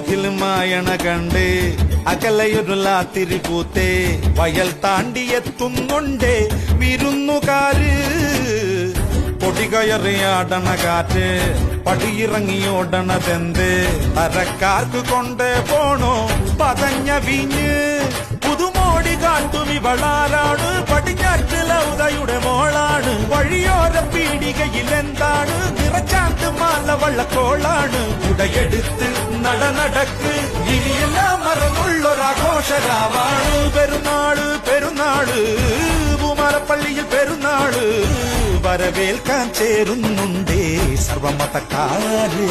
കാറ്റിൽ മായണ കണ്ട് അകലയൊരു ലാത്തിരി പൂത്തേ വയൽ താണ്ടിയെത്തുന്നുണ്ടേ വിരുന്നുകാര് പൊടികയറിയാടണ കാറ്റ് പടിയിറങ്ങിയോടണതെന്ത് തരക്കാർക്ക് കൊണ്ട് പോണോ പതഞ്ഞ വീഞ്ഞ് പുതുമോടി കാട്ടും ഇവളാരാണ് പടിഞ്ഞാറ്റിലൗതയുടെ മോളാണ് വഴിയോര പീടികയിൽ എന്താണ് നിറച്ചാണ്ട് മാല വള്ളക്കോളാണ് ഉടയെടുത്ത് നടക്ക് ഇനിയെല്ലാം മറന്നുള്ളൊരാഘോഷരാവാണ് പെരുന്നാള് പെരുന്നാള് പൂമാരപ്പള്ളിയിൽ പെരുന്നാള് വരവേൽക്കാൻ ചേരുന്നുണ്ടേ സർവമതക്കാര്